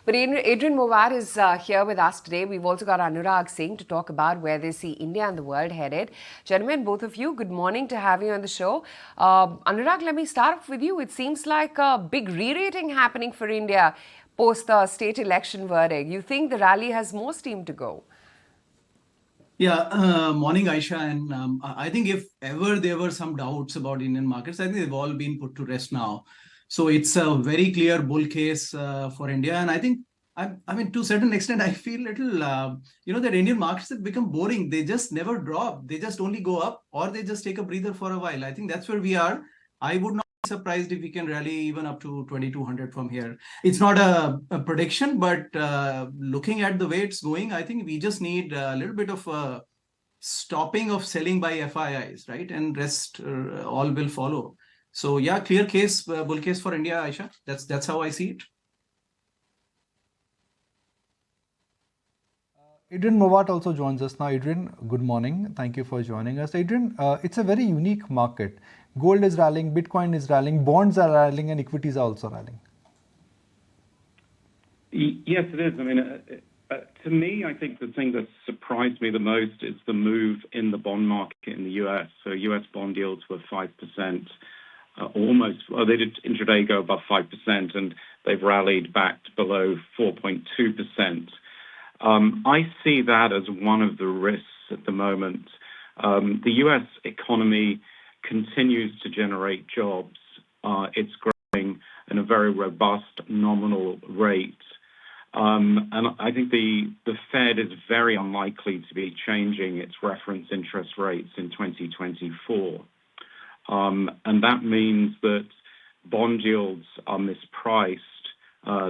But Adrian Mowat is here with us today. We've also got Anurag Singh to talk about where they see India and the world headed. Gentlemen, both of you, good morning to have you on the show. Anurag, let me start off with you. It seems like a big re-rating happening for India post the state election verdict. You think the rally has more steam to go? Yeah, morning, Aisha. And I think if ever there were some doubts about Indian markets, I think they've all been put to rest now. So it's a very clear bull case for India. And I think, I mean, to a certain extent, I feel little, that Indian markets have become boring. They just never drop. They just only go up or they just take a breather for a while. I think that's where we are. I would not be surprised if we can rally even up to 2200 from here. It's not a prediction, but looking at the way it's going, I think we just need a little bit of a stopping of selling by FIIs, right? And rest all will follow. So yeah, clear case, bull case for India, Aisha. That's how I see it. Adrian Mowat also joins us now. Adrian, good morning. Thank you for joining us. Adrian, it's a very unique market. Gold is rallying, Bitcoin is rallying, bonds are rallying, and equities are also rallying. Yes, it is. I mean, to me, I think the thing that surprised me the most is the move in the bond market in the US. So US bond yields were 5%, they did intraday go above 5%, and they've rallied back to below 4.2%. I see that as one of the risks at the moment. The US economy continues to generate jobs. It's growing in a very robust nominal rate. And I think the Fed is very unlikely to be changing its reference interest rates in 2024. And that means that bond yields are mispriced.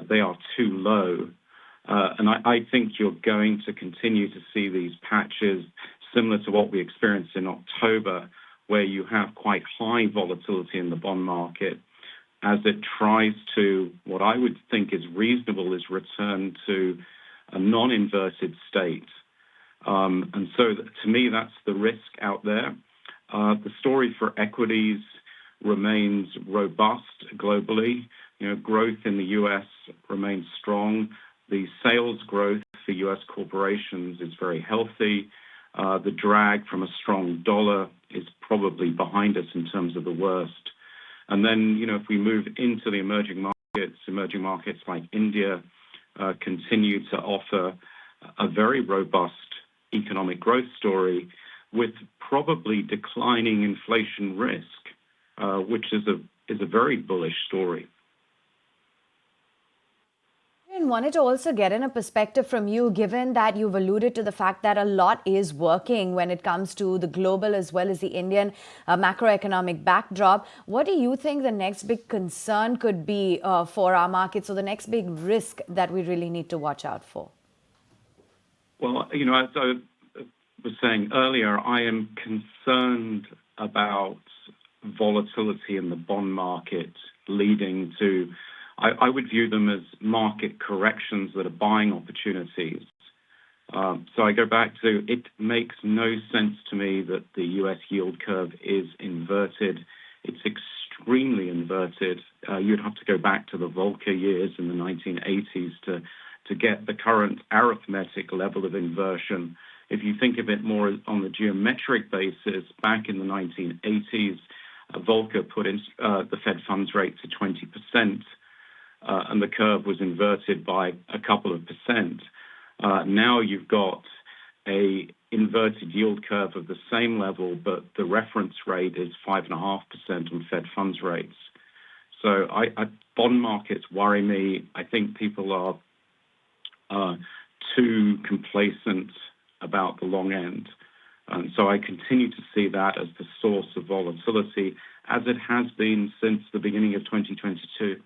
They are too low. And I think you're going to continue to see these patches similar to what we experienced in October, where you have quite high volatility in the bond market as it tries to, what I would think is reasonable, is return to a non-inverted state. And so to me, that's the risk out there. The story for equities remains robust globally. Growth in the US remains strong. The sales growth for US corporations is very healthy. The drag from a strong dollar is probably behind us in terms of the worst. And then, if we move into the emerging markets like India continue to offer a very robust economic growth story with probably declining inflation risk, which is a very bullish story. I wanted to also get in a perspective from you, given that you've alluded to the fact that a lot is working when it comes to the global as well as the Indian macroeconomic backdrop. What do you think the next big concern could be for our markets, or the next big risk that we really need to watch out for? Well, as I was saying earlier, I am concerned about volatility in the bond market leading to, I would view them as market corrections that are buying opportunities. So I go back to, it makes no sense to me that the US yield curve is inverted. It's extremely inverted. You'd have to go back to the Volcker years in the 1980s to get the current arithmetic level of inversion. If you think of it more on the geometric basis, back in the 1980s, Volcker put in the Fed funds rate to 20%. And the curve was inverted by a couple of percent. Now you've got a inverted yield curve of the same level, but the reference rate is 5.5% on Fed funds rates. So bond markets worry me. I think people are too complacent about the long end. And so I continue to see that as the source of volatility, as it has been since the beginning of 2022.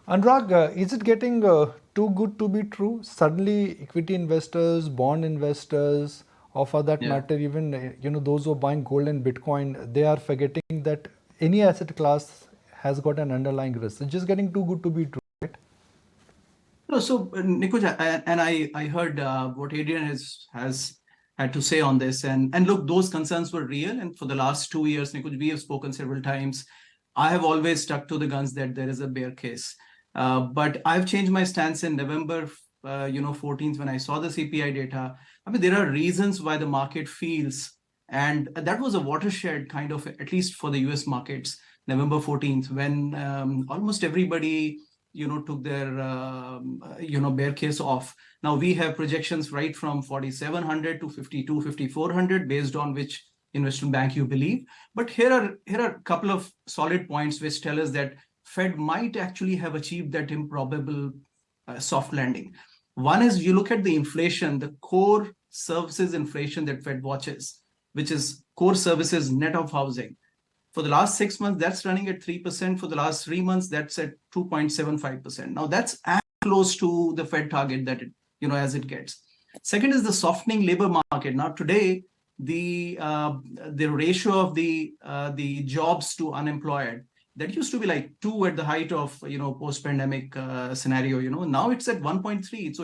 Anurag, is it getting too good to be true? Suddenly, equity investors, bond investors, or for that matter, even those who are buying gold and Bitcoin, they are forgetting that any asset class has got an underlying risk. It's just getting too good to be true, right? No, so Nikunj, and I heard what Adrian has had to say on this, and look, those concerns were real, and for the last 2 years, Nikunj, we have spoken several times. I have always stuck to the guns that there is a bear case. But I've changed my stance in November, 14th when I saw the CPI data. I mean, there are reasons why the market feels, and that was a watershed kind of, at least for the US markets, November 14th, when almost everybody, took their, bear case off. Now we have projections right from 4,700 to 52, 5,400 based on which investment bank you believe. But here are a couple of solid points which tell us that Fed might actually have achieved that improbable soft landing. One is you look at the inflation, the core services inflation that Fed watches, which is core services net of housing. For the last 6 months, that's running at 3%. For the last 3 months, that's at 2.75%. Now that's as close to the Fed target that it, as it gets. Second is the softening labor market. Now today, the ratio of the jobs to unemployed, that used to be like 2 at the height of post-pandemic scenario. Now it's at 1.3. So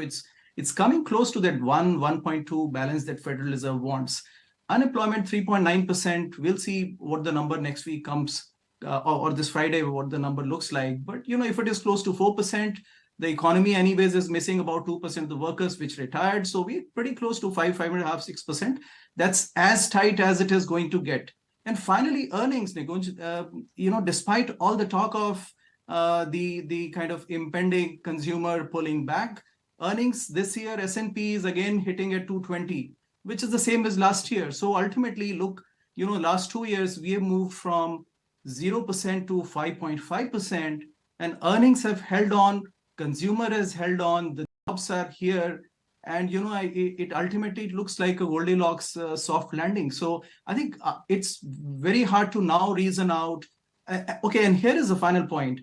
it's coming close to that 1.2 balance that Federal Reserve wants. Unemployment 3.9%. We'll see what the number next week comes, or this Friday, what the number looks like. But if it is close to 4%, the economy anyways is missing about 2% of the workers which retired. So we're pretty close to 5.5%, 6%. That's as tight as it is going to get. And finally, earnings, despite all the talk of the kind of impending consumer pulling back, earnings this year, S&P is again hitting at 220, which is the same as last year. So ultimately, look, last 2 years, we have moved from 0% to 5.5%, and earnings have held on, consumer has held on, the jobs are here, and it ultimately looks like a Goldilocks soft landing. So I think it's very hard to now reason out. Okay, and here is the final point.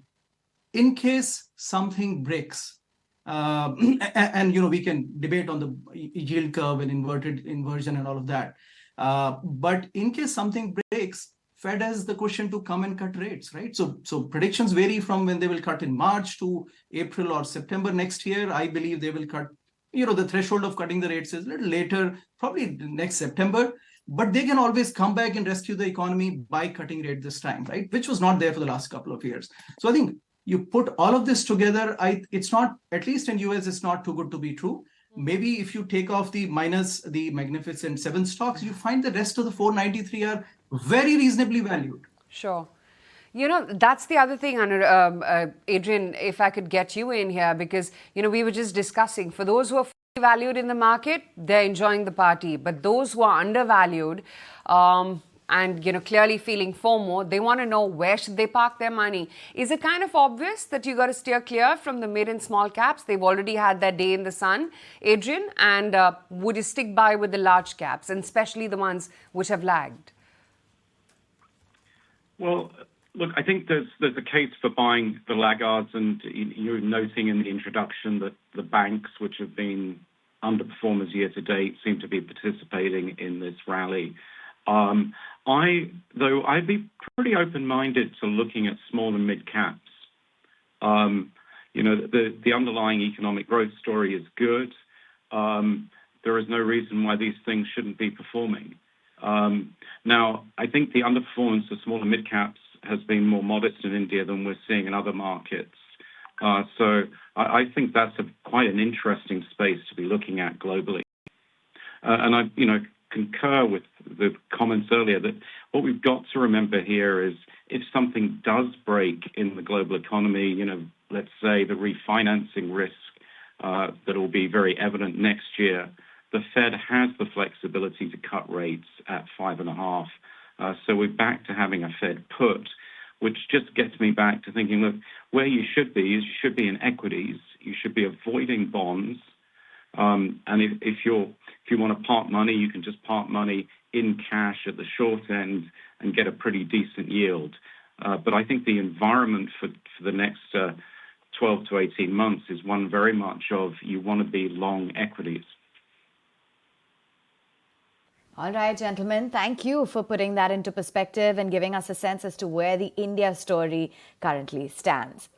In case something breaks, and we can debate on the yield curve and inversion and all of that. But in case something breaks, Fed has the cushion to come and cut rates, right? So predictions vary from when they will cut in March to April or September next year. I believe they will cut. The threshold of cutting the rates is a little later, probably next September. But they can always come back and rescue the economy by cutting rate this time, right? Which was not there for the last couple of years. So I think you put all of this together, it's not, at least in US, it's not too good to be true. Maybe if you take off the minus the Magnificent 7 stocks, you find the rest of the 493 are very reasonably valued. Sure. That's the other thing, Adrian, if I could get you in here, because, we were just discussing, for those who are fully valued in the market, they're enjoying the party. But those who are undervalued, and clearly feeling FOMO, they want to know where should they park their money. Is it kind of obvious that you got to steer clear from the mid and small caps? They've already had their day in the sun, Adrian, and would you stick by with the large caps, and especially the ones which have lagged? Well, look, I think there's a case for buying the laggards, and you're noting in the introduction that the banks, which have been underperformers year to date, seem to be participating in this rally. I'd be pretty open-minded to looking at small and mid caps. The underlying economic growth story is good. There is no reason why these things shouldn't be performing. Now, I think the underperformance of small and mid caps has been more modest in India than we're seeing in other markets. So I think that's quite an interesting space to be looking at globally. And I, concur with the comments earlier that what we've got to remember here is if something does break in the global economy, let's say the refinancing risk that will be very evident next year, the Fed has the flexibility to cut rates at 5.5. So we're back to having a Fed put, which just gets me back to thinking, look, where you should be is you should be in equities. You should be avoiding bonds. And if you want to park money, you can just park money in cash at the short end and get a pretty decent yield. But I think the environment for the next 12 to 18 months is one very much of you want to be long equities. All right, gentlemen, thank you for putting that into perspective and giving us a sense as to where the India story currently stands.